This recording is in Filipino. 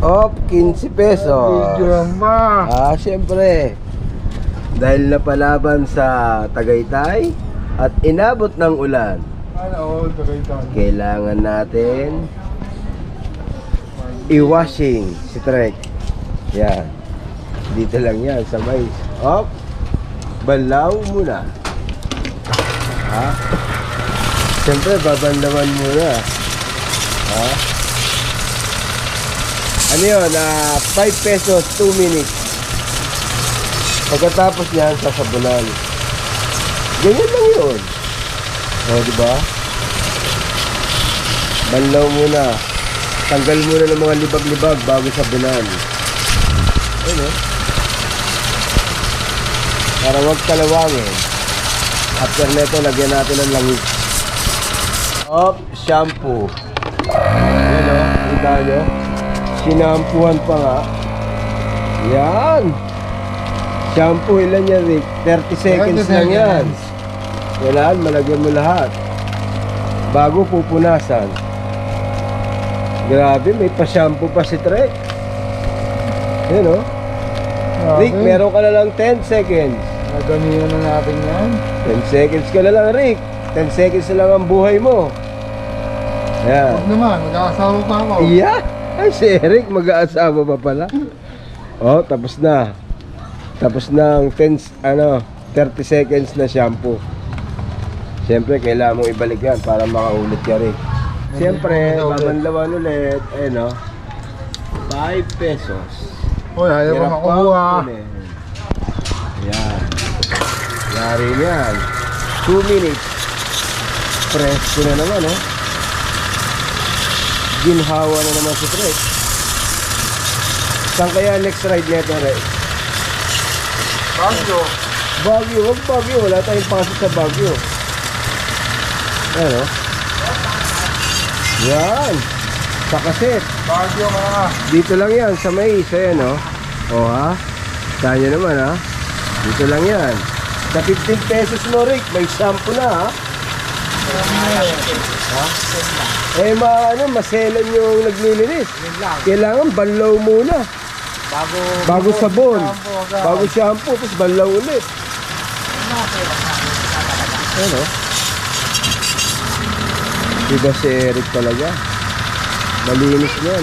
Op, 15 pesos. Jamba. Siyempre. Dahil napalaban sa Tagaytay at inabot ng ulan, kailangan natin i-washing si Trek. Yan. Dito lang yan sa mais. Op, balaw muna. Siyempre, babandaman muna. Ano yun? 5 pesos, 2 minutes. Pagkatapos niyan, sasabunan. Ganyan lang yun. Diba? Banlaw muna. Tanggal muna ng mga libag-libag bago sabunan. Ayun. Para wag kalawangin. After neto, lagyan natin ng langis. Shampoo. Ayun kita nyo. Sinampuhan pa nga. Yan. Shampoo, ilan yan, Rick? 30 seconds lang yan. Kailangan malagyan mo lahat bago pupunasan. Grabe, may pa-shampoo pa si Trek. Yan Rick, meron ka na lang 10 seconds. Nagamihan na natin yan. 10 seconds ka na lang, Rick. 10 seconds na lang ang buhay mo. Yan. Huwag naman, mag-aasawa pa ako. Yeah. Ay, si Eric, mag-aasawa pa pala. Tapos na. Tapos na ang 30 seconds na shampoo. Siyempre, kailangan mong ibalik yan para makaulit ka rin. Siyempre, babanlawan ulit. 5 pesos. Uy, ayaw ko makuha. Yan. Yari yan. 2 minutes. Presko na naman, Ginhawa na naman si Trek. Saan kaya next ride nito, Rex? Bago. Baguio, wag Baguio. Wala tayong pasok sa Baguio. Yan. Sa kaset. Bago mga. Dito lang yan, sa mais. Ayan, Saan nyo naman, Dito lang yan. Sa 15 pesos mo, Rick, may shampoo na, maselan yung naglilinis. Kailangan banlaw muna. Bago sabon. Bago shampoo, tapos banlaw ulit. Iba si Eric talaga. Malinis niya,